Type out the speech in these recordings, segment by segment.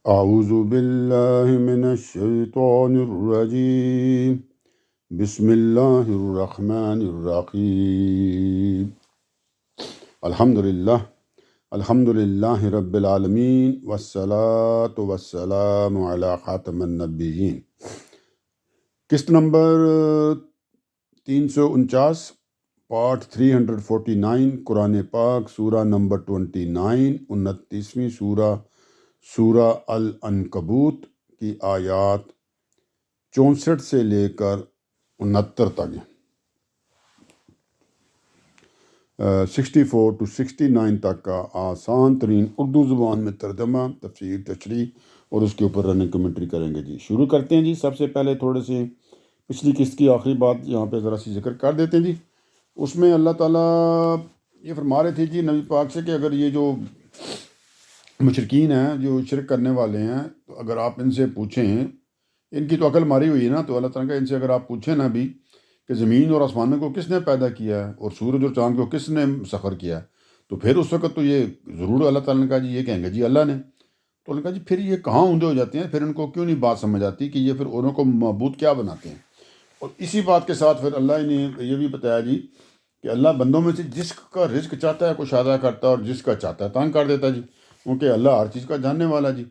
اعوذ باللہ من الشیطان الرجیم بسم اللہ الرحمن الرحیم الحمد للہ رب العالمین والصلاة والسلام علی خاتم النبیین۔ قسط نمبر 349، پارٹ 349، قرآن پاک، سورہ نمبر 29، 29ویں سورہ العنکبوت کی آیات 64 سے لے کر 69 تک، 64 to 69 تک کا آسان ترین اردو زبان میں ترجمہ، تفسیر، تشریح اور اس کے اوپر رننگ کمنٹری کریں گے جی۔ شروع کرتے ہیں جی۔ سب سے پہلے تھوڑے سے پچھلی قسط کی آخری بات یہاں پہ ذرا سی ذکر کر دیتے ہیں جی۔ اس میں اللہ تعالیٰ یہ فرما رہے تھے جی نبی پاک سے کہ اگر یہ جو مشرکین ہیں، جو شرک کرنے والے ہیں، تو اگر آپ ان سے پوچھیں، ان کی تو عقل ماری ہوئی ہے نا، تو اللہ تعالیٰ کا ان سے اگر آپ پوچھیں نا بھی کہ زمین اور آسمانوں کو کس نے پیدا کیا ہے اور سورج اور چاند کو کس نے مسخر کیا ہے، تو پھر اس وقت تو یہ ضرور اللہ تعالیٰ نے کہا جی یہ کہیں گے جی اللہ نے۔ تو انہوں نے کہا جی پھر یہ کہاں اونڈے ہو جاتے ہیں، پھر ان کو کیوں نہیں بات سمجھ آتی کہ یہ پھر انہوں کو معبود کیا بناتے ہیں۔ اور اسی بات کے ساتھ پھر اللہ نے یہ بھی بتایا جی کہ اللہ بندوں میں سے جس کا رزق چاہتا ہے کشادہ کرتا ہے اور جس کا چاہتا ہے تنگ کر دیتا ہے جی، کیونکہ اللہ ہر چیز کا جاننے والا جی۔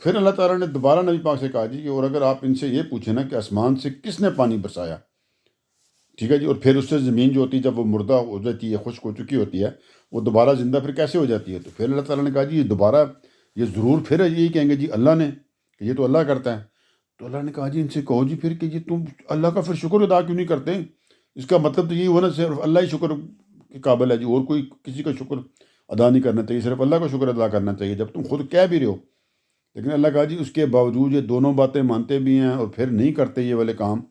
پھر اللہ تعالیٰ نے دوبارہ نبی پاک سے کہا جی کہ اور اگر آپ ان سے یہ پوچھیں نا کہ آسمان سے کس نے پانی برسایا، ٹھیک ہے جی، اور پھر اس سے زمین جو ہوتی ہے جب وہ مردہ ہو جاتی ہے، خشک ہو چکی ہوتی ہے، وہ دوبارہ زندہ پھر کیسے ہو جاتی ہے، تو پھر اللہ تعالیٰ نے کہا جی یہ دوبارہ یہ ضرور پھر یہی کہیں گے جی اللہ نے، کہ یہ تو اللہ کرتا ہے۔ تو اللہ نے کہا جی ان سے کہو جی پھر کہ جی تم اللہ کا پھر شکر ادا کیوں نہیں کرتے؟ اس کا مطلب تو یہی ہوا نا صرف اللہ ہی شکر کے قابل ہے جی، اور کوئی کسی کا شکر ادا نہیں کرنا چاہیے، صرف اللہ کا شکر ادا کرنا چاہیے جب تم خود کہہ بھی رہے ہو۔ لیکن اللہ کہا جی اس کے باوجود یہ دونوں باتیں مانتے بھی ہیں اور پھر نہیں کرتے یہ والے کام،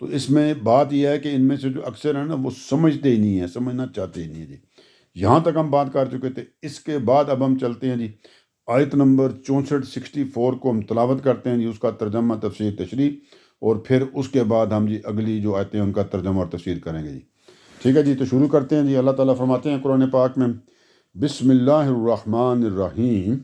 تو اس میں بات یہ ہے کہ ان میں سے جو اکثر ہیں نا وہ سمجھتے ہی نہیں ہیں، سمجھنا چاہتے ہی نہیں ہیں جی۔ یہاں تک ہم بات کر چکے تھے۔ اس کے بعد اب ہم چلتے ہیں جی آیت نمبر 64 کو ہم تلاوت کرتے ہیں جی، اس کا ترجمہ، تفسیر، تشریح، اور پھر اس کے بعد ہم جی اگلی جو آیتیں ان کا ترجمہ اور تفسیر کریں گے جی۔ ٹھیک ہے جی، تو شروع کرتے ہیں جی۔ اللہ تعالیٰ فرماتے ہیں قرآن پاک میں، بسم اللہ الرحمن الرحیم،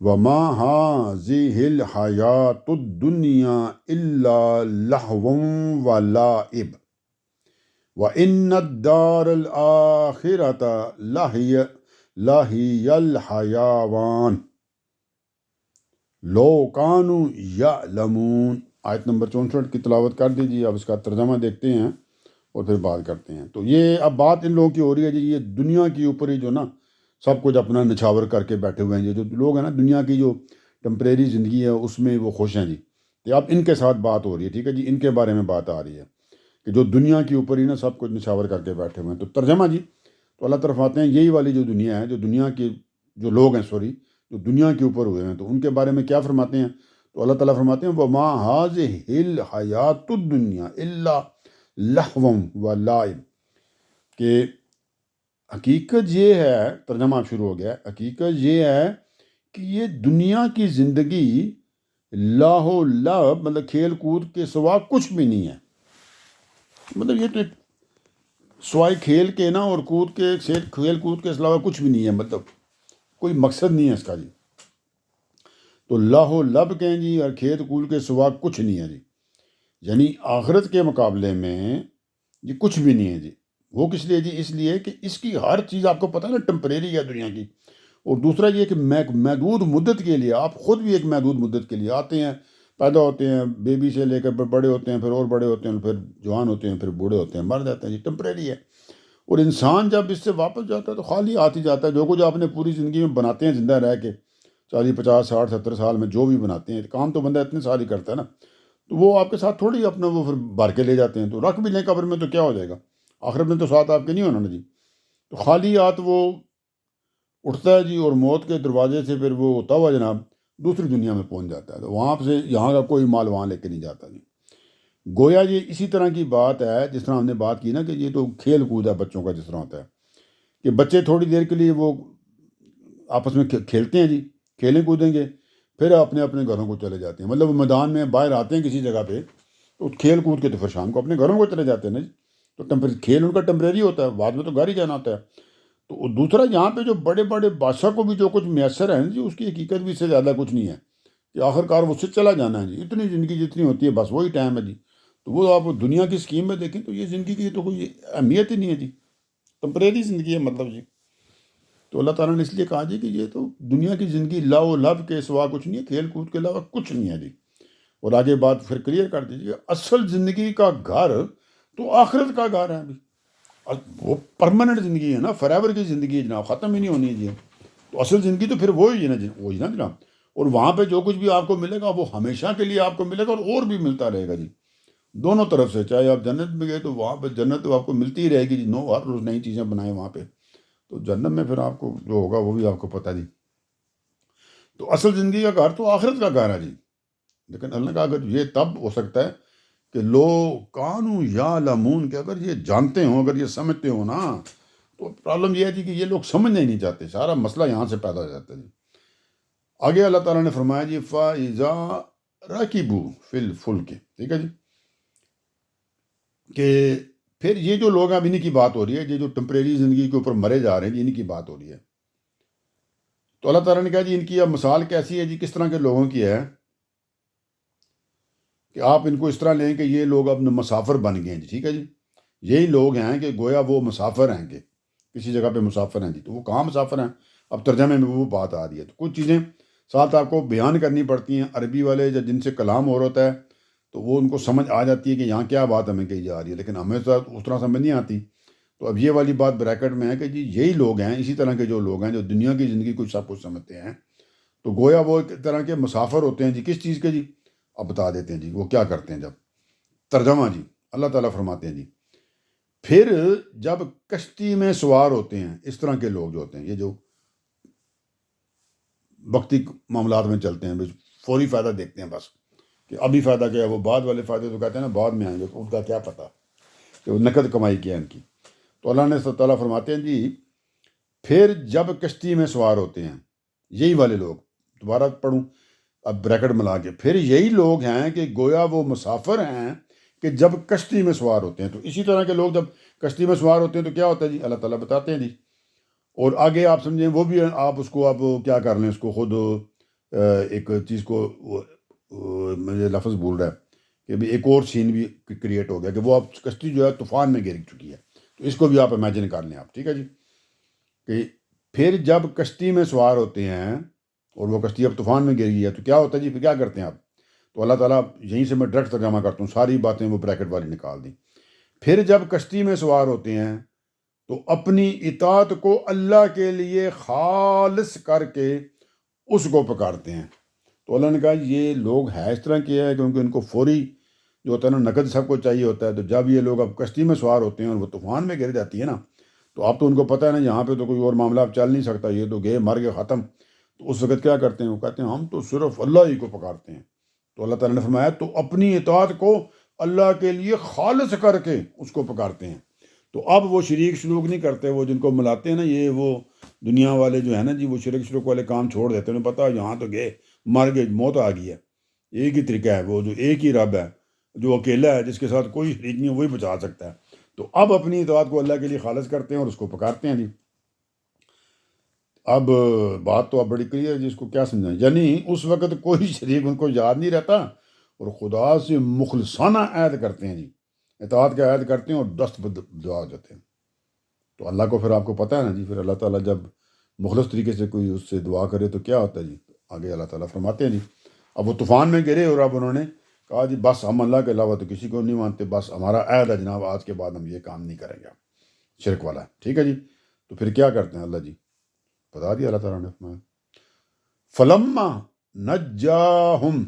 وَمَا هَٰذِهِ الْحَيَاةُ الدُّنْيَا إِلَّا لَهْوٌ وَلَعِبٌ وَإِنَّ الدَّارَ الْآخِرَةَ لَهِيَ الْحَيَوَانُ لَوْ كَانُوا يَعْلَمُونَ۔ آیت نمبر 64 کی تلاوت کر دیجیے، اب اس کا ترجمہ دیکھتے ہیں اور پھر بات کرتے ہیں۔ تو یہ اب بات ان لوگوں کی ہو رہی ہے جی، یہ دنیا کے اوپر ہی جو نا سب کچھ اپنا نچھاور کر کے بیٹھے ہوئے ہیں جی، جو لوگ ہیں نا دنیا کی جو ٹمپریری زندگی ہے اس میں وہ خوش ہیں جی۔ تو اب ان کے ساتھ بات ہو رہی ہے، ٹھیک ہے جی، ان کے بارے میں بات آ رہی ہے کہ جو دنیا کے اوپر ہی نا سب کچھ نچھاور کر کے بیٹھے ہوئے ہیں۔ تو ترجمہ جی، تو اللہ طرف آتے ہیں یہی والی جو دنیا ہے، جو دنیا کے جو لوگ ہیں، جو دنیا کے اوپر ہوئے ہیں، تو ان کے بارے میں کیا فرماتے ہیں؟ تو اللہ تعالیٰ فرماتے ہیں وَمَا هَٰذِهِ الْحَيَاةُ الدُّنْيَا إِلَّا لَهْوٌ وَلَعِبٌ، کہ حقیقت یہ ہے، ترجمہ اب شروع ہو گیا ہے، حقیقت یہ ہے کہ یہ دنیا کی زندگی لاہو لعب، مطلب کھیل کود کے سوا کچھ بھی نہیں ہے۔ مطلب یہ تو سوائے کھیل کے نا اور کھیل کود کے علاوہ کچھ بھی نہیں ہے، مطلب کوئی مقصد نہیں ہے اس کا جی۔ تو لاہو لب کہیں جی، اور کھیل کود کے سوا کچھ نہیں ہے جی، یعنی آخرت کے مقابلے میں یہ کچھ بھی نہیں ہے جی۔ وہ کس لیے جی؟ اس لیے کہ اس کی ہر چیز آپ کو پتہ ہے نا ٹمپریری ہے دنیا کی، اور دوسرا یہ کہ محدود مدت کے لیے، آپ خود بھی ایک محدود مدت کے لیے آتے ہیں، پیدا ہوتے ہیں، بیبی سے لے کر بڑے ہوتے ہیں، پھر اور بڑے ہوتے ہیں، پھر جوان ہوتے ہیں، پھر بوڑھے ہوتے ہیں، مر جاتے ہیں جی، ٹمپریری ہے۔ اور انسان جب اس سے واپس جاتا ہے تو خالی ہاتھ ہی جاتا ہے۔ جو کچھ آپ نے پوری زندگی میں بناتے ہیں زندہ رہ کے 40 50 60 70 سال میں جو بھی بناتے ہیں، کام تو بندہ اتنے سال ہی کرتا ہے نا، تو وہ آپ کے ساتھ تھوڑی اپنا وہ پھر بھر کے لے جاتے ہیں، تو رکھ بھی لیں قبر میں تو کیا ہو جائے گا، آخرت میں تو ساتھ آپ کے نہیں ہونا نا جی۔ تو خالی ہاتھ وہ اٹھتا ہے جی، اور موت کے دروازے سے پھر وہ ہوتا ہوا جناب دوسری دنیا میں پہنچ جاتا ہے، تو وہاں سے یہاں کا کوئی مال وہاں لے کے نہیں جاتا جی۔ گویا یہ اسی طرح کی بات ہے جس طرح ہم نے بات کی نا کہ یہ تو کھیل کود ہے بچوں کا، جس طرح ہوتا ہے کہ بچے تھوڑی دیر کے لیے وہ آپس میں کھیلتے ہیں جی، کھیلیں کودیں گے، پھر اپنے اپنے گھروں کو چلے جاتے ہیں، مطلب وہ میدان میں باہر آتے ہیں کسی جگہ پہ تو کھیل کود کے تو پھر شام کو اپنے گھروں کو چلے جاتے ہیں نا جی۔ تو کھیل ان کا ٹمپریری ہوتا ہے، بعد میں تو گھر ہی جانا ہوتا ہے۔ تو دوسرا یہاں پہ جو بڑے بڑے بادشاہ کو بھی جو کچھ میسر ہے جی، اس کی حقیقت بھی اس سے زیادہ کچھ نہیں ہے کہ آخر کار وہ سے چلا جانا ہے جی، اتنی زندگی جتنی ہوتی ہے بس وہی ٹائم ہے جی. تو وہ آپ دنیا کی اسکیم میں دیکھیں تو یہ زندگی کی تو کوئی اہمیت ہی نہیں ہے جی، ٹمپریری زندگی ہے مطلب جی. تو اللہ تعالیٰ نے اس لیے کہا جی کہ یہ تو دنیا کی زندگی لا و لب کے سوا کچھ نہیں ہے، کھیل کود کے علاوہ کچھ نہیں ہے جی. اور آگے بات پھر کلیئر کر دیجیے، اصل زندگی کا گھر تو آخرت کا گھر ہے ابھی. وہ پرماننٹ زندگی ہے نا، فار ایور کی زندگی ہے جناب، ختم ہی نہیں ہونی ہے جی. تو اصل زندگی تو پھر وہی ہے نا جی، وہی نا جناب. اور وہاں پہ جو کچھ بھی آپ کو ملے گا وہ ہمیشہ کے لیے آپ کو ملے گا، اور بھی ملتا رہے گا جی، دونوں طرف سے. چاہے آپ جنت میں گئے تو وہاں پہ جنت تو آپ کو ملتی ہی رہے گی جی، ہر روز نئی چیزیں بنائیں وہاں پہ. تو جنت میں پھر آپ کو جو ہوگا وہ بھی آپ کو پتہ جی. تو اصل زندگی کا گھر تو آخرت کا گھر ہے جی. لیکن اللہ کا اگر یہ تب ہو سکتا ہے کہ لو کانو یا لمون، کہ اگر یہ جانتے ہوں، اگر یہ سمجھتے ہوں نا، تو پرابلم یہ ہے جی کہ یہ لوگ سمجھنا ہی نہیں چاہتے. سارا مسئلہ یہاں سے پیدا ہو جاتا ہے جی. آگے اللہ تعالیٰ نے فرمایا جی فَإِذَا رَكِبُوا فِي الْفُلْكِ، ٹھیک ہے جی، کہ پھر یہ جو لوگ ہیں، اب انہی کی بات ہو رہی ہے، یہ جو ٹمپریری زندگی کے اوپر مرے جا رہے ہیں جی، انہی کی بات ہو رہی ہے. تو اللہ تعالیٰ نے کہا جی ان کی اب مثال کیسی ہے جی، کس طرح کے لوگوں کی ہے کہ آپ ان کو اس طرح لیں کہ یہ لوگ اب مسافر بن گئے ہیں جی. ٹھیک ہے جی، یہی لوگ ہیں کہ گویا وہ مسافر ہیں، کہ کسی جگہ پہ مسافر ہیں جی. تو وہ کہاں مسافر ہیں، اب ترجمے میں وہ بات آ رہی ہے. تو کچھ چیزیں ساتھ آپ کو بیان کرنی پڑتی ہیں. عربی والے جن سے کلام ہو رہا ہوتا ہے تو وہ ان کو سمجھ آ جاتی ہے کہ یہاں کیا بات ہمیں کہی جا رہی ہے، لیکن ہمیں تو اس طرح سمجھ نہیں آتی. تو اب یہ والی بات بریکٹ میں ہے کہ جی یہی لوگ ہیں، اسی طرح کے جو لوگ ہیں جو دنیا کی زندگی کو سب کچھ سمجھتے ہیں، تو گویا وہ ایک طرح کے مسافر ہوتے ہیں جی. کس چیز کے جی، اب بتا دیتے ہیں جی وہ کیا کرتے ہیں. جب ترجمہ جی، اللہ تعالیٰ فرماتے ہیں جی پھر جب کشتی میں سوار ہوتے ہیں، اس طرح کے لوگ جو ہوتے ہیں، یہ جو وقتی معاملات میں چلتے ہیں، فوری فائدہ دیکھتے ہیں بس، کہ ابھی فائدہ کیا ہے، وہ بعد والے فائدے تو کہتے ہیں نا بعد میں آئیں گے، تو ان کا کیا پتہ کہ وہ نقد کمائی کیا ان کی. تو اللہ نے تعالیٰ فرماتے ہیں جی پھر جب کشتی میں سوار ہوتے ہیں، یہی والے لوگ، دوبارہ پڑھوں اب بریکٹ ملا کے، پھر یہی لوگ ہیں کہ گویا وہ مسافر ہیں کہ جب کشتی میں سوار ہوتے ہیں. تو اسی طرح کے لوگ جب کشتی میں سوار ہوتے ہیں تو کیا ہوتا ہے جی، اللہ تعالیٰ بتاتے ہیں جی. اور آگے آپ سمجھیں وہ بھی آپ اس کو اب کیا کر لیں، اس کو خود ایک چیز کو مجھے لفظ بھول رہا ہے کہ بھی ایک اور سین بھی کریٹ ہو گیا کہ وہ اب کشتی جو ہے طوفان میں گر چکی ہے. تو اس کو بھی آپ امیجن کر لیں آپ. ٹھیک ہے جی، کہ پھر جب کشتی میں سوار ہوتے ہیں اور وہ کشتی اب طوفان میں گر گئی ہے تو کیا ہوتا ہے جی، پھر کیا کرتے ہیں آپ. تو اللہ تعالیٰ یہیں سے میں ڈائریکٹ ترجمہ کرتا ہوں، ساری باتیں وہ بریکٹ والی نکال دیں. پھر جب کشتی میں سوار ہوتے ہیں تو اپنی اطاعت کو اللہ کے لیے خالص کر کے اس کو پکارتے ہیں. تو اللہ نے کہا یہ لوگ ہے اس طرح کے ہے کیونکہ ان کو فوری جو ہوتا ہے نا نقد سب کو چاہیے ہوتا ہے. تو جب یہ لوگ اب کشتی میں سوار ہوتے ہیں اور وہ طوفان میں گر جاتی ہے نا، تو اب تو ان کو پتہ ہے نا یہاں پہ تو کوئی اور معاملہ اب چل نہیں سکتا، یہ تو گئے مر گئے ختم. تو اس وقت کیا کرتے ہیں، وہ کہتے ہیں ہم تو صرف اللہ ہی کو پکارتے ہیں. تو اللہ تعالیٰ نے فرمایا تو اپنی اطاعت کو اللہ کے لیے خالص کر کے اس کو پکارتے ہیں. تو اب وہ شریک شروک نہیں کرتے، وہ جن کو ملاتے ہیں نا یہ وہ دنیا والے جو ہے نا جی، وہ شریک شروک والے کام چھوڑ دیتے ہیں. انہیں پتہ یہاں تو گئے مر گئے، موت آ گئی ہے. ایک ہی طریقہ ہے، وہ جو ایک ہی رب ہے جو اکیلا ہے، جس کے ساتھ کوئی شریک نہیں ہے، وہی بچا سکتا ہے. تو اب اپنی اطاعت کو اللہ کے لیے خالص کرتے ہیں اور اس کو پکارتے ہیں جی. اب بات تو اب بڑی کلیئر ہے جی، اس کو کیا سمجھائیں. یعنی اس وقت کوئی شریک ان کو یاد نہیں رہتا اور خدا سے مخلصانہ عہد کرتے ہیں جی، اطاعت کا عہد کرتے ہیں اور دست بدعا ہو جاتے ہیں. تو اللہ کو پھر آپ کو پتہ ہے نا جی، پھر اللہ تعالیٰ جب مخلص طریقے سے کوئی اس سے دعا کرے تو کیا ہوتا ہے جی. آگے اللہ تعالیٰ فرماتے ہیں جی اب وہ طوفان میں گرے اور اب انہوں نے کہا جی بس ہم اللہ کے علاوہ تو کسی کو نہیں مانتے، بس ہمارا عہد ہے جناب، آج کے بعد ہم یہ کام نہیں کریں گے. شرک والا ہے. ٹھیک ہے جی، تو پھر کیا کرتے ہیں اللہ جی، بتا دیا اللہ تعالیٰ نے فرمایا فلما نجاہم.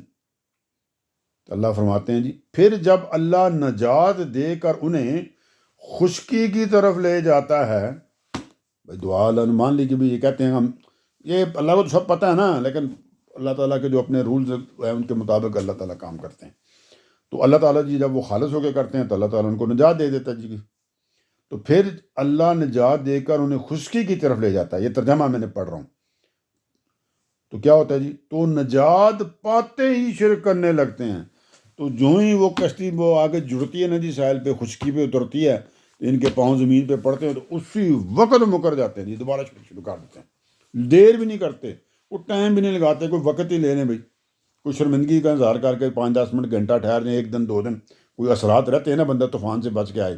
اللہ فرماتے ہیں جی پھر جب اللہ نجات دے کر انہیں خشکی کی طرف لے جاتا ہے. بھائی دعا اللہ مان لی کہ بھی یہ کہتے ہیں ہم، یہ اللہ کو تو سب پتہ ہے نا، لیکن اللہ تعالیٰ کے جو اپنے رولز ہیں ان کے مطابق اللہ تعالیٰ کام کرتے ہیں. تو اللہ تعالیٰ جی جب وہ خالص ہو کے کرتے ہیں تو اللہ تعالیٰ ان کو نجات دے دیتا ہے جی. تو پھر اللہ نجات دے کر انہیں خشکی کی طرف لے جاتا ہے. یہ ترجمہ میں نے پڑھ رہا ہوں. تو کیا ہوتا ہے جی، تو نجات پاتے ہی شرک کرنے لگتے ہیں. تو جو ہی وہ کشتی وہ آگے جڑتی ہے نا جی ساحل پہ، خشکی پہ اترتی ہے، ان کے پاؤں زمین پہ پڑتے ہیں تو اسی وقت مکر جاتے ہیں جی، دوبارہ شروع کر دیتے ہیں، دیر بھی نہیں کرتے، وہ ٹائم بھی نہیں لگاتے، کوئی وقت ہی لے لیں بھائی، کوئی شرمندگی کا اظہار کر کے 5-10 منٹ گھنٹہ ٹھہر جائیں، 1 دن 2 دن، کوئی اثرات رہتے ہیں نا، بندہ طوفان سے بچ کے آئے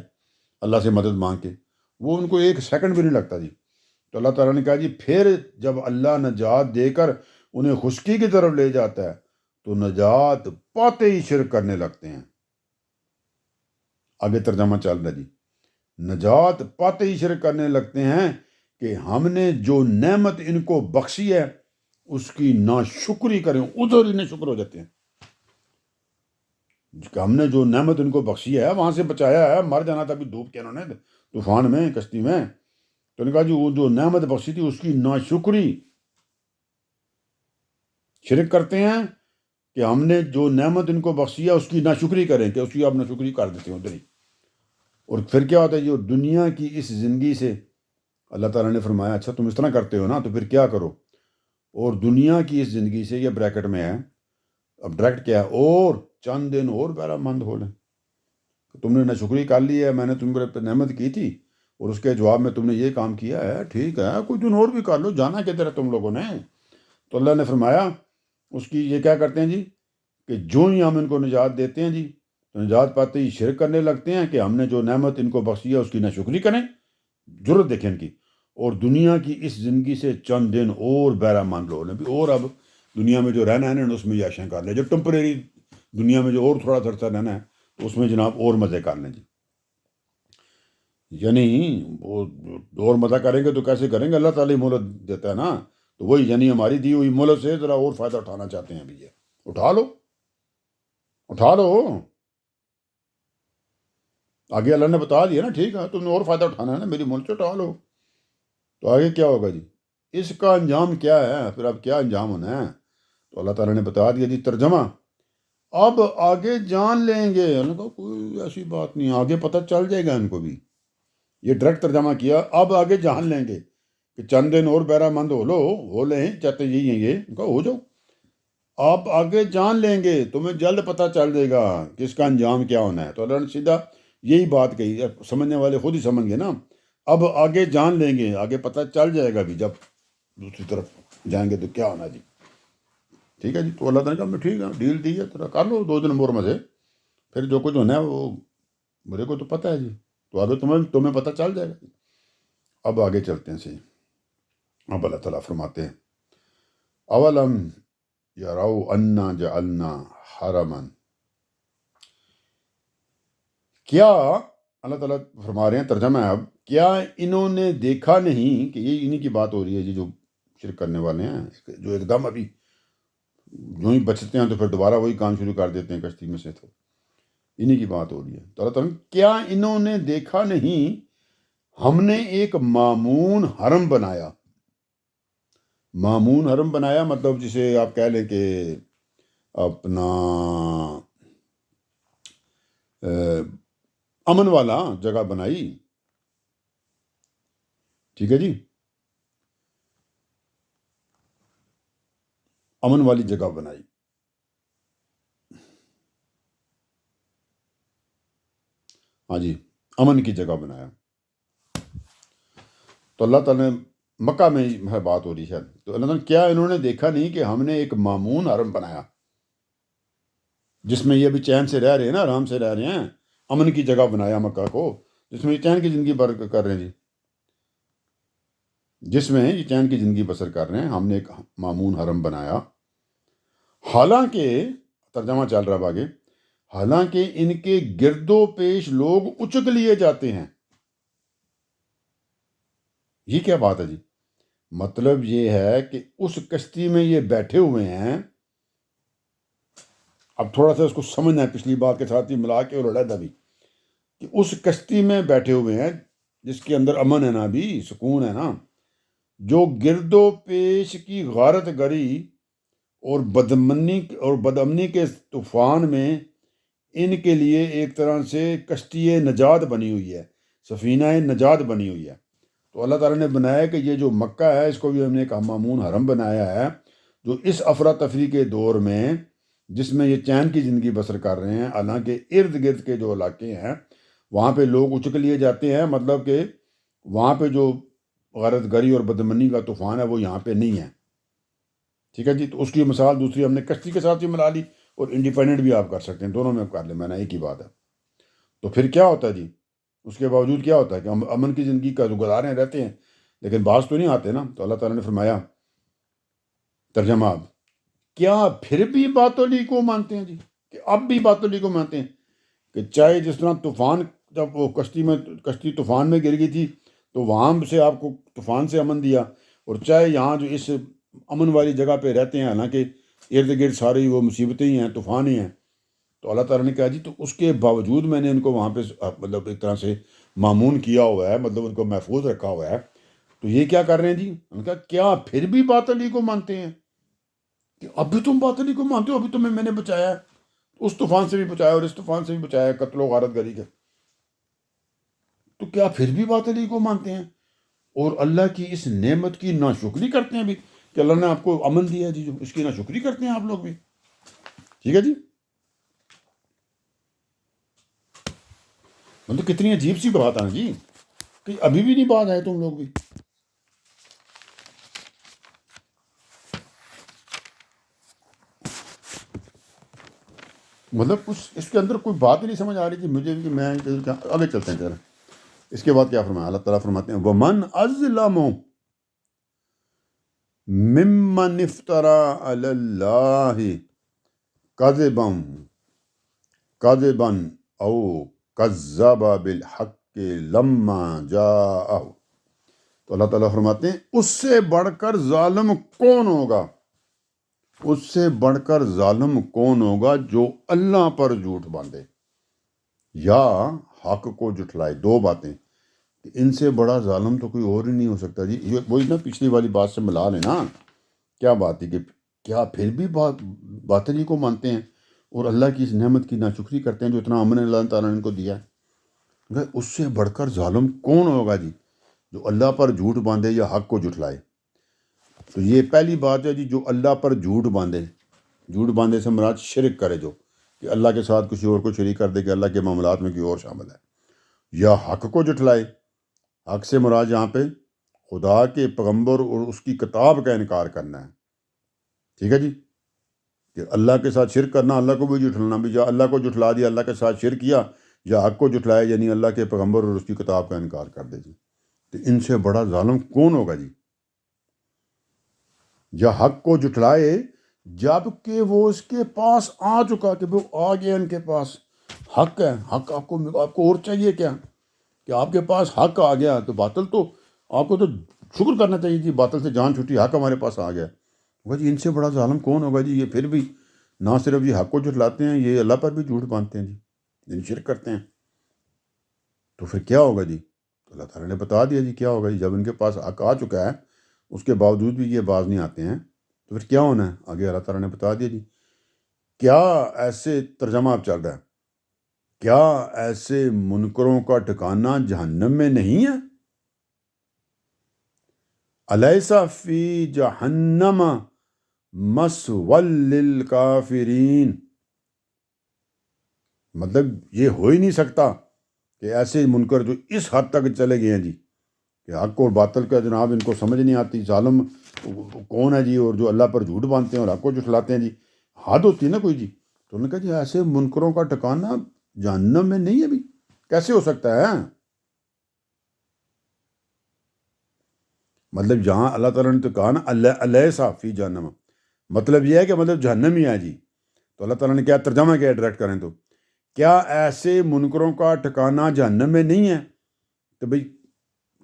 اللہ سے مدد مانگ کے، وہ ان کو 1 سیکنڈ بھی نہیں لگتا جی۔ تو اللہ تعالیٰ نے کہا جی پھر جب اللہ نجات دے کر انہیں خشکی کی طرف لے جاتا ہے تو نجات پاتے ہی شرک کرنے لگتے ہیں۔ آگے ترجمہ چل رہا ہے جی، نجات پاتے ہی شرک کرنے لگتے ہیں کہ ہم نے جو نعمت ان کو بخشی ہے اس کی ناشکری کریں، ادھر ہی شکر ہو جاتے ہیں کہ ہم نے جو نعمت ان کو بخشی ہے وہاں سے بچایا ہے، مر جانا تھا ابھی ڈوب کے انہوں نے طوفان میں کشتی میں، تو نے کہا جی وہ جو نعمت بخشی تھی اس کی ناشکری شرک کرتے ہیں کہ ہم نے جو نعمت ان کو بخشی ہے اس کی ناشکری کریں، کہ اس کی آپ ناشکری کر دیتے ہیں ادھر ہی۔ اور پھر کیا ہوتا ہے جو دنیا کی اس زندگی سے اللہ تعالیٰ نے فرمایا اچھا تم اس طرح کرتے ہو نا تو پھر کیا کرو، اور دنیا کی اس زندگی سے، یہ بریکٹ میں ہے، اب ڈائریکٹ کیا ہے، اور چند دن اور بہرا مند ہو لیں، تم نے ناشکری کر لی ہے، میں نے تم پر نعمت کی تھی اور اس کے جواب میں تم نے یہ کام کیا ہے، ٹھیک ہے کچھ دن اور بھی کر لو، جانا کدھر ہے تم لوگوں نے۔ تو اللہ نے فرمایا اس کی یہ کیا کرتے ہیں جی کہ جو ہی ہم ان کو نجات دیتے ہیں جی تو نجات پاتے ہی شرک کرنے لگتے ہیں کہ ہم نے جو نعمت ان کو بخشی ہے اس کی ناشکری کریں، جرت دیکھیں ان کی، اور دنیا کی اس زندگی سے چند دن اور بہرا مند لو لیں بھی، اور اب دنیا میں جو رہنا ہے نا اس میں عیاشیں کر لیں، جو ٹمپریری دنیا میں جو اور تھوڑا تھوڑا رہنا ہے تو اس میں جناب اور مزے کر لیں جی۔ یعنی وہ اور مزہ کریں گے تو کیسے کریں گے، اللہ تعالیٰ مہلت دیتا ہے نا، تو وہی یعنی ہماری دی ہوئی مہلت سے ذرا اور فائدہ اٹھانا چاہتے ہیں ابھی، یہ اٹھا لو اٹھا لو، آگے اللہ نے بتا دیا نا، ٹھیک ہے تم نے اور فائدہ اٹھانا ہے نا میری مہلت سے، اٹھا لو۔ تو آگے کیا ہوگا جی، اس کا انجام کیا ہے، پھر اب کیا انجام ہونا ہے، تو اللہ تعالیٰ نے بتا دیا جی ترجمہ، اب آگے جان لیں گے، اللہ کہا کوئی ایسی بات نہیں، آگے پتہ چل جائے گا ان کو بھی، یہ ڈائریکٹ ترجمہ کیا، اب آگے جان لیں گے کہ چند دن اور بہرا مند ہو لیں، چاہتے یہی ہیں یہ، کہا ہو جاؤ، آپ آگے جان لیں گے، تمہیں جلد پتہ چل جائے گا کہ اس کا انجام کیا ہونا ہے۔ تو اللہ نے سیدھا یہی بات کہی، سمجھنے والے خود ہی سمجھ گئے نا، اب آگے جان لیں گے، آگے پتہ چل جائے گا بھی جب دوسری طرف جائیں گے تو کیا ہونا جی، ٹھیک ہے جی۔ تو اللہ تعالیٰ نے کہا ٹھیک ہے ڈیل دی ہے، تھوڑا کر لو 2 دن اور مزے، پھر جو کچھ ہونا ہے وہ میرے کو تو پتہ ہے جی، تو آگے تمہیں پتہ چل جائے گا جی۔ اب آگے چلتے ہیں صحیح، اب اللہ تعالیٰ فرماتے ہیں اولم یروا انا جعلنا حرما، کیا اللہ تعالیٰ فرما رہے ہیں، ترجمہ ہے اب، کیا انہوں نے دیکھا نہیں، کہ یہ انہی کی بات ہو رہی ہے جی جو شرک کرنے والے ہیں، جو ایک دم ابھی جو ہی بچتے ہیں تو پھر دوبارہ وہی کام شروع کر دیتے ہیں کشتی میں سے، تو انہی کی بات ہو رہی ہے۔ تو اللہ تعالیٰ کیا انہوں نے دیکھا نہیں ہم نے ایک مامون حرم بنایا، مامون حرم بنایا مطلب جسے آپ کہہ لیں کہ اپنا امن والا جگہ بنائی، ٹھیک ہے جی، امن والی جگہ بنائی، ہاں جی امن کی جگہ بنایا۔ تو اللہ تعالیٰ نے مکہ میں بات ہو رہی ہے، تو اللہ تعالیٰ کیا انہوں نے دیکھا نہیں کہ ہم نے ایک مامون حرم بنایا جس میں یہ بھی چین سے رہ رہے ہیں نا، آرام سے رہ رہے ہیں، امن کی جگہ بنایا مکہ کو، جس میں یہ چین کی زندگی بسر کر رہے ہیں جی، جس میں یہ چین کی زندگی بسر کر رہے ہیں، ہم نے ایک مامون حرم بنایا، حالانکہ ترجمہ چل رہا ہے آگے، حالانکہ ان کے گرد و پیش لوگ اچک لیے جاتے ہیں۔ یہ کیا بات ہے جی، مطلب یہ ہے کہ اس کشتی میں یہ بیٹھے ہوئے ہیں، اب تھوڑا سا اس کو سمجھنا ہے، پچھلی بات کے ساتھ ہی ملا کے اور علیحدہ بھی، کہ اس کشتی میں بیٹھے ہوئے ہیں جس کے اندر امن ہے نا، بھی سکون ہے نا، جو گرد و پیش کی غارت گری اور بدامنی کے طوفان میں ان کے لیے ایک طرح سے کشتی نجات بنی ہوئی ہے، سفینہ نجات بنی ہوئی ہے۔ تو اللہ تعالیٰ نے بنایا کہ یہ جو مکہ ہے اس کو بھی ہم نے ایک مامون حرم بنایا ہے، جو اس افراتفری کے دور میں جس میں یہ چین کی زندگی بسر کر رہے ہیں، حالانکہ ارد گرد کے جو علاقے ہیں وہاں پہ لوگ اچک لیے جاتے ہیں، مطلب کہ وہاں پہ جو غارت گری اور بدمنی کا طوفان ہے وہ یہاں پہ نہیں ہے، ٹھیک ہے جی۔ تو اس کی مثال دوسری ہم نے کشتی کے ساتھ بھی ملا لی، اور انڈیپینڈنٹ بھی آپ کر سکتے ہیں، دونوں میں کر لیں، میں نے ایک ہی بات ہے۔ تو پھر کیا ہوتا ہے جی، اس کے باوجود کیا ہوتا ہے کہ ہم امن کی زندگی کا گزارے رہتے ہیں، لیکن بعض تو نہیں آتے نا۔ تو اللہ تعالیٰ نے فرمایا، ترجمہ اب، کیا پھر بھی باطلی کو مانتے ہیں جی، کہ اب بھی باطلی کو مانتے ہیں، کہ چاہے جس طرح طوفان، جب وہ کشتی طوفان میں گر گئی تھی تو وہاں سے آپ کو طوفان سے امن دیا، اور چاہے یہاں جو اس امن والی جگہ پہ رہتے ہیں، حالانکہ ارد گرد ساری وہ مصیبتیں ہی ہیں، طوفان ہی ہیں، تو اللہ تعالیٰ نے کہا جی تو اس کے باوجود میں نے ان کو وہاں پہ مطلب ایک طرح سے معمون کیا ہوا ہے، مطلب ان کو محفوظ رکھا ہوا ہے۔ تو یہ کیا کر رہے ہیں جی، انہوں نے کہا کیا پھر بھی باطلی کو مانتے ہیں، کہ اب بھی تم باطلی کو مانتے ہو، ابھی تمہیں میں نے بچایا ہے، اس طوفان سے بھی بچایا اور اس طوفان سے بھی بچایا، قتل و غارت گری کے، تو کیا پھر بھی باطلی کو مانتے ہیں اور اللہ کی اس نعمت کی ناشکری کرتے ہیں بھی، کہ اللہ نے آپ کو امن دیا ہے جی، جو اس کی ناشکری کرتے ہیں آپ لوگ بھی، ٹھیک ہے جی۔ مطلب کتنی عجیب سی بات ہے جی، کہ ابھی بھی نہیں بات آئے تم لوگ بھی۔ مطلب کچھ اس کے اندر کوئی بات ہی نہیں سمجھ آ رہی تھی مجھے بھی، کہ میں آگے چلتے ہیں ذرا۔ اس کے بعد کیا فرمایا، اللہ تعالیٰ فرماتے ہیں، وَمَنْ أَظْلَمُ مِمَّنِ افْتَرَى عَلَى اللَّهِ كَذِبًا أَوْ كَذَّبَ بِالْحَقِّ لَمَّا جَاءَهُ۔ تو اللہ تعالیٰ فرماتے ہیں، اس سے بڑھ کر ظالم کون ہوگا، اس سے بڑھ کر ظالم کون ہوگا جو اللہ پر جھوٹ باندھے یا حق کو جھٹلائے۔ دو باتیں، کہ ان سے بڑا ظالم تو کوئی اور ہی نہیں ہو سکتا جی۔ یہ وہی نا پچھلی والی بات سے ملا لیں نا، کیا بات ہے، کہ کیا پھر بھی باطلی کو مانتے ہیں اور اللہ کی اس نعمت کی ناشکری کرتے ہیں جو اتنا امن اللہ تعالیٰ نے ان کو دیا ہے۔ اس سے بڑھ کر ظالم کون ہوگا جی، جو اللہ پر جھوٹ باندھے یا حق کو جھٹلائے۔ تو یہ پہلی بات ہے جی، جو اللہ پر جھوٹ باندھے، جھوٹ باندھے سے مراد شرک کرے، جو کہ اللہ کے ساتھ کسی اور کو شریک کر دے، کہ اللہ کے معاملات میں کوئی اور شامل ہے، یا حق کو جھٹلائے۔ حق سے مراد یہاں پہ خدا کے پیغمبر اور اس کی کتاب کا انکار کرنا ہے، ٹھیک ہے جی، کہ اللہ کے ساتھ شرک کرنا، اللہ کو بھی جھٹلانا بھی، یا اللہ کو جھٹلا دیا، اللہ کے ساتھ شرک کیا، یا حق کو جھٹلایا، یعنی اللہ کے پیغمبر اور اس کی کتاب کا انکار کر دے جی۔ تو ان سے بڑا ظالم کون ہوگا جی، یا حق کو جھٹلائے جب کہ وہ اس کے پاس آ چکا، کہ وہ آ گیا ان کے پاس، حق ہے، حق آپ کو اور چاہیے کیا، کہ آپ کے پاس حق آ گیا، تو باطل تو آپ کو تو شکر کرنا چاہیے جی، باطل سے جان چھوٹی، حق ہمارے پاس آ گیا۔ جی ان سے بڑا ظالم کون ہوگا جی، یہ پھر بھی نہ صرف یہ حق کو جھٹلاتے ہیں، یہ اللہ پر بھی جھوٹ باندھتے ہیں جی، یعنی شرک کرتے ہیں۔ تو پھر کیا ہوگا جی، تو اللہ تعالیٰ نے بتا دیا جی کیا ہوگا جی، جب ان کے پاس حق آ چکا ہے، اس کے باوجود بھی یہ باز نہیں آتے ہیں، تو پھر کیا ہونا ہے آگے اللہ تعالیٰ نے بتا دیا جی۔ کیا ایسے، ترجمہ اب چل رہا ہے، کیا ایسے منکروں کا ٹھکانہ جہنم میں نہیں ہے؟ الیس فی جہنم مثوی للکافرین، مطلب یہ ہو ہی نہیں سکتا کہ ایسے منکر جو اس حد تک چلے گئے ہیں جی، کہ حق اور باطل کا جناب ان کو سمجھ نہیں آتی، ظالم کون ہے جی، اور جو اللہ پر جھوٹ باندھتے ہیں اور حق کو جھٹلاتے ہیں جی، حد ہوتی ہے نا کوئی جی۔ تو انہوں نے کہا جی ایسے منکروں کا ٹھکانہ جہنم میں نہیں ہے بھی، کیسے ہو سکتا ہے؟ مطلب جہاں اللہ تعالیٰ نے تو کہا نا الیس فی جہنم، مطلب یہ ہے کہ مطلب جہنم ہی ہے جی۔ تو اللہ تعالیٰ نے کیا ترجمہ کیا ڈائریکٹ کریں تو، کیا ایسے منکروں کا ٹھکانہ جہنم میں نہیں ہے؟ تو بھئی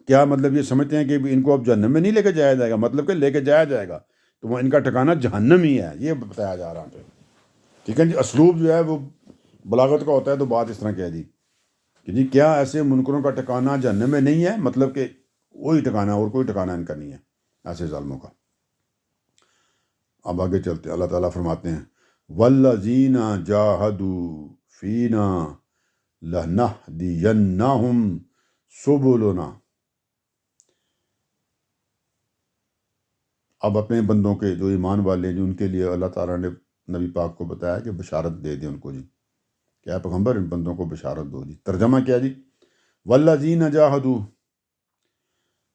کیا مطلب یہ سمجھتے ہیں کہ ان کو اب جہنم میں نہیں لے کے جایا جائے گا، مطلب کہ لے کے جایا جائے گا، تو وہ ان کا ٹھکانہ جہنم ہی ہے، یہ بتایا جا رہا ہے۔ ٹھیک ہے جی، اسلوب جو ہے وہ بلاغت کا ہوتا ہے، تو بات اس طرح کہہ دی کہ جی کیا ایسے منکروں کا ٹھکانہ جہنم میں نہیں ہے، مطلب کہ وہی ٹھکانہ، اور کوئی ٹھکانہ ان کا نہیں ہے ایسے ظالموں کا۔ اب آگے چلتے ہیں، اللہ تعالیٰ فرماتے ہیں، والذین جاہدوا فینا لنہدینہم سبلنا۔ اب اپنے بندوں کے جو ایمان والے ہیں، جو ان کے لیے اللہ تعالیٰ نے نبی پاک کو بتایا کہ بشارت دے دیں ان کو جی، کہ اے پیغمبر ان بندوں کو بشارت دو جی۔ ترجمہ کیا جی؟ والذین جاہدوا،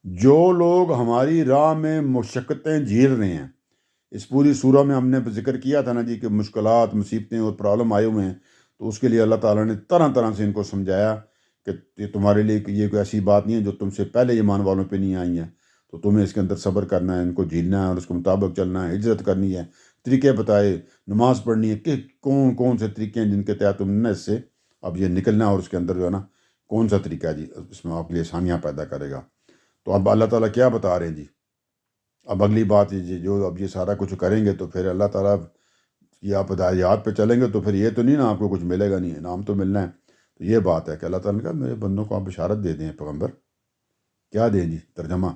جو لوگ ہماری راہ میں مشقتیں جھیل رہے ہیں۔ اس پوری سورہ میں ہم نے ذکر کیا تھا نا جی کہ مشکلات، مصیبتیں اور پرابلم آئے ہوئے ہیں، تو اس کے لیے اللہ تعالیٰ نے طرح طرح سے ان کو سمجھایا کہ یہ تمہارے لیے یہ کوئی ایسی بات نہیں ہے جو تم سے پہلے ایمان والوں پہ نہیں آئی ہیں، تو تمہیں اس کے اندر صبر کرنا ہے، ان کو جھیلنا ہے اور اس کے مطابق چلنا ہے، ہجرت کرنی ہے، طریقے بتائے، نماز پڑھنی ہے کہ کون کون سے طریقے ہیں جن کے تحت تم نے اس سے اب یہ نکلنا ہے، اور اس کے اندر جو ہے نا کون سا طریقہ ہے جی اس میں آپ کے لیے آسانیاں پیدا کرے گا۔ تو اب اللہ تعالیٰ کیا بتا رہے ہیں جی؟ اب اگلی بات جی، جو اب یہ سارا کچھ کریں گے تو پھر اللہ تعالیٰ یہ آپ ہدایات پہ چلیں گے تو پھر یہ تو نہیں نا آپ کو کچھ ملے گا، نہیں انعام تو ملنا ہے۔ تو یہ بات ہے کہ اللہ تعالیٰ نے کہا میرے بندوں کو آپ بشارت دے دیں پیغمبر۔ کیا دیں جی؟ ترجمہ،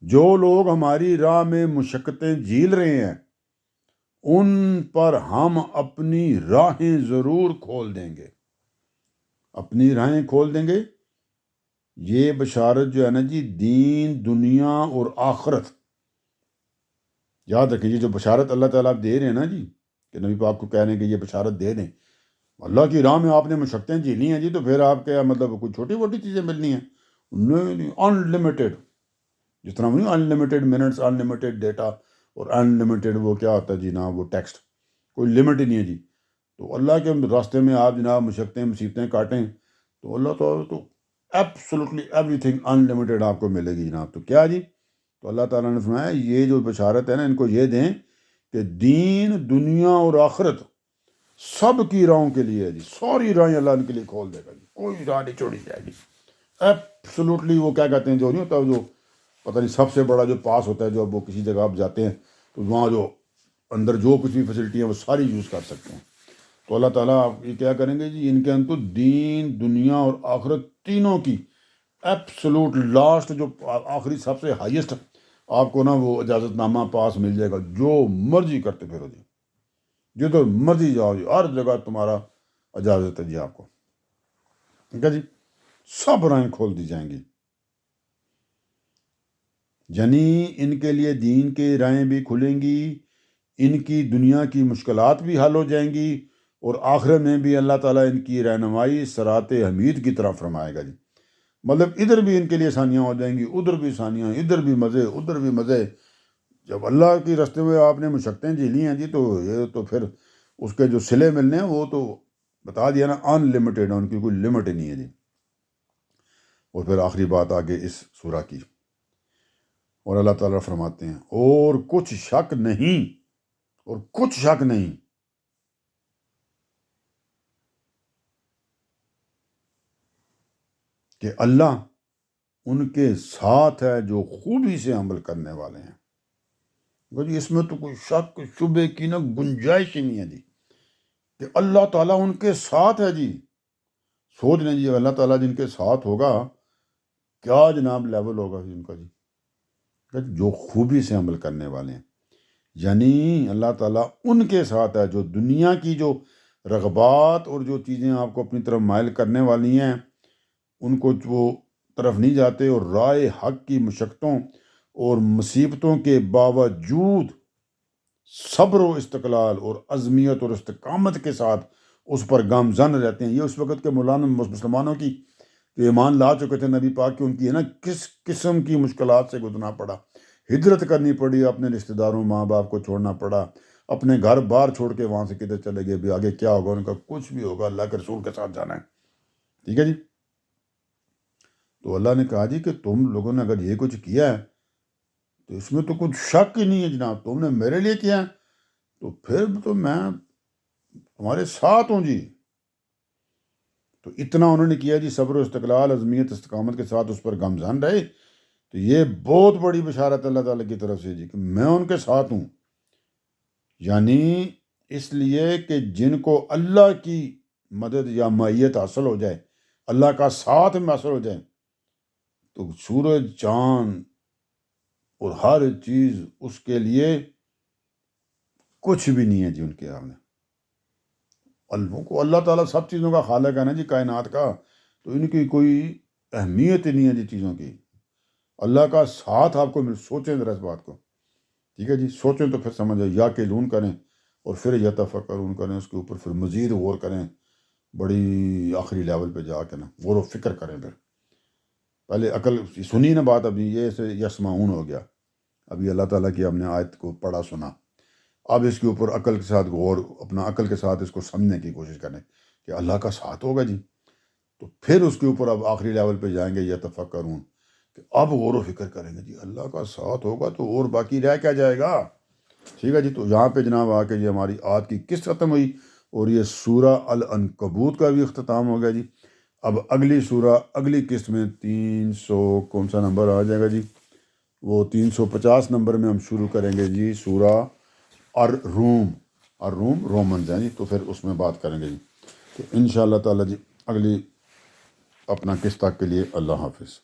جو لوگ ہماری راہ میں مشقتیں جھیل رہے ہیں ان پر ہم اپنی راہیں ضرور کھول دیں گے۔ اپنی راہیں کھول دیں گے، یہ بشارت جو ہے نا جی دین، دنیا اور آخرت، یاد رکھیں یہ جو بشارت اللہ تعالیٰ آپ دے رہے ہیں نا جی کہ نبی پاک کو کہہ رہے ہیں کہ یہ بشارت دے دیں، اللہ کی راہ میں آپ نے مشقتیں جھیلی ہیں جی، تو پھر آپ کیا مطلب کوئی چھوٹی موٹی چیزیں ملنی ہیں؟ نہیں، ان لمیٹیڈ، جس طرح نہیں ان لمیٹیڈ منٹس، ان لمیٹیڈ ڈیٹا اور ان لمیٹیڈ وہ کیا ہوتا ہے جی نا وہ ٹیکسٹ، کوئی لمٹ ہی نہیں ہے جی۔ تو اللہ کے راستے میں آپ جناب مشقتیں مصیبتیں کاٹیں تو اللہ تعالیٰ تو absolutely every thing in limited آپ کو ملے گی جناب۔ تو کیا جی؟ تو اللہ تعالیٰ نے فرمایا یہ جو بشارت ہے نا ان کو یہ دیں کہ دین، دنیا اور آخرت سب کی راہوں کے لیے ہے جی، ساری راہیں اللہ ان کے لیے کھول دے گا جی، کوئی راہ نہیں چھوڑی جائے گی ایبسولوٹلی۔ وہ کیا کہتے ہیں جو نہیں ہوتا جو پتہ نہیں سب سے بڑا جو پاس ہوتا ہے، جو اب وہ کسی جگہ آپ جاتے ہیں تو وہاں جو اندر جو کچھ بھی فیسلٹی ہیں وہ ساری یوز کر سکتے ہیں۔ تو اللہ تعالیٰ آپ یہ کیا کریں گے جی، ان کے اندر تو دین، دنیا اور آخرت تینوں کی ایبسولوٹ لاسٹ جو آخری سب سے ہائیسٹ آپ کو نا وہ اجازت نامہ پاس مل جائے گا، جو مرضی کرتے پھرو جی، جدھر مرضی جاؤ جی، ہر جگہ تمہارا اجازت ہے جی آپ کو، ٹھیک ہے جی، سب راہیں کھول دی جائیں گی۔ یعنی ان کے لیے دین کے راہیں بھی کھلیں گی، ان کی دنیا کی مشکلات بھی حل ہو جائیں گی، اور آخرت میں بھی اللہ تعالیٰ ان کی رہنمائی صراط حمید کی طرف فرمائے گا جی۔ مطلب ادھر بھی ان کے لیے آسانیاں ہو جائیں گی، ادھر بھی آسانیاں، ادھر بھی مزے، ادھر بھی مزے۔ جب اللہ کے راستے میں آپ نے مشقتیں جھیلی ہیں جی تو یہ تو پھر اس کے جو صلے ملنے ہیں وہ تو بتا دیا نا ان لمیٹیڈ ہے، ان کی کوئی لمٹ ہی نہیں ہے جی۔ اور پھر آخری بات آگے اس سورہ کی، اور اللہ تعالیٰ فرماتے ہیں اور کچھ شک نہیں، اور کچھ شک نہیں کہ اللہ ان کے ساتھ ہے جو خوبی سے عمل کرنے والے ہیں۔ جی اس میں تو کوئی شک شبے کی نا گنجائش ہی نہیں ہے جی کہ اللہ تعالیٰ ان کے ساتھ ہے جی۔ سوچ لیں جی اللہ تعالیٰ جن کے ساتھ ہوگا کیا جناب لیول ہوگا ان کا جی، جو خوبی سے عمل کرنے والے ہیں۔ یعنی اللہ تعالیٰ ان کے ساتھ ہے جو دنیا کی جو رغبات اور جو چیزیں آپ کو اپنی طرف مائل کرنے والی ہیں ان کو وہ طرف نہیں جاتے، اور رائے حق کی مشقتوں اور مصیبتوں کے باوجود صبر و استقلال اور عزمیت اور استقامت کے ساتھ اس پر گامزن رہتے ہیں۔ یہ اس وقت کے مولانا مسلمانوں کی جو ایمان لا چکے تھے نبی پاک کی، ان کی ہے نا کس قسم کی مشکلات سے گزرنا پڑا، ہجرت کرنی پڑی، اپنے رشتہ داروں ماں باپ کو چھوڑنا پڑا، اپنے گھر بار چھوڑ کے وہاں سے کدھر چلے گئے، بھی آگے کیا ہوگا ان کا، کچھ بھی ہوگا اللہ کے رسول کے ساتھ جانا ہے، ٹھیک ہے جی۔ تو اللہ نے کہا جی کہ تم لوگوں نے اگر یہ کچھ کیا ہے تو اس میں تو کچھ شک ہی نہیں ہے جناب، تم نے میرے لیے کیا ہے تو پھر تو میں تمہارے ساتھ ہوں جی۔ تو اتنا انہوں نے کیا جی، صبر و استقلال، عزمیت استقامت کے ساتھ اس پر گامزن رہے، تو یہ بہت بڑی بشارت اللہ تعالیٰ کی طرف سے جی کہ میں ان کے ساتھ ہوں۔ یعنی اس لیے کہ جن کو اللہ کی مدد یا معیت حاصل ہو جائے، اللہ کا ساتھ میں حاصل ہو جائے، تو سورج، چاند اور ہر چیز اس کے لیے کچھ بھی نہیں ہے جی ان کے سامنے۔ اللہ تعالیٰ سب چیزوں کا خالق ہے نا جی، کائنات کا، تو ان کی کوئی اہمیت ہی نہیں ہے جی چیزوں کی۔ اللہ کا ساتھ آپ کو سوچیں ذرا اس بات کو، ٹھیک ہے جی، سوچیں تو پھر سمجھ آئے، یا کہ لون کریں اور پھر یتفکرون کریں، اس کے اوپر پھر مزید غور کریں، بڑی آخری لیول پہ جا کے نا غور و فکر کریں. پھر پہلے عقل سنی نا بات، ابھی یہ سے یسمعون ہو گیا، ابھی اللہ تعالیٰ کی ہم نے آیت کو پڑھا سنا، اب اس کے اوپر عقل کے ساتھ غور، اپنا عقل کے ساتھ اس کو سمجھنے کی کوشش کریں کہ اللہ کا ساتھ ہوگا جی. تو پھر اس کے اوپر اب آخری لیول پہ جائیں گے یتفکرون، کہ اب غور و فکر کریں گے جی اللہ کا ساتھ ہوگا تو اور باقی رہ کیا جائے گا. ٹھیک ہے جی. تو یہاں پہ جناب آ کے یہ ہماری آیت کی قسط ختم ہوئی، اور یہ سورہ العنکبوت کا بھی اختتام ہو گیا جی. اب اگلی سورہ اگلی قسط میں 300 کون سا نمبر آ جائے گا جی، وہ 350 نمبر میں ہم شروع کریں گے جی سورہ الروم. الروم رومنز ہیں جی، تو پھر اس میں بات کریں گے جی. تو انشاءاللہ تعالیٰ جی اگلی اپنا قسط تک کے لیے اللہ حافظ.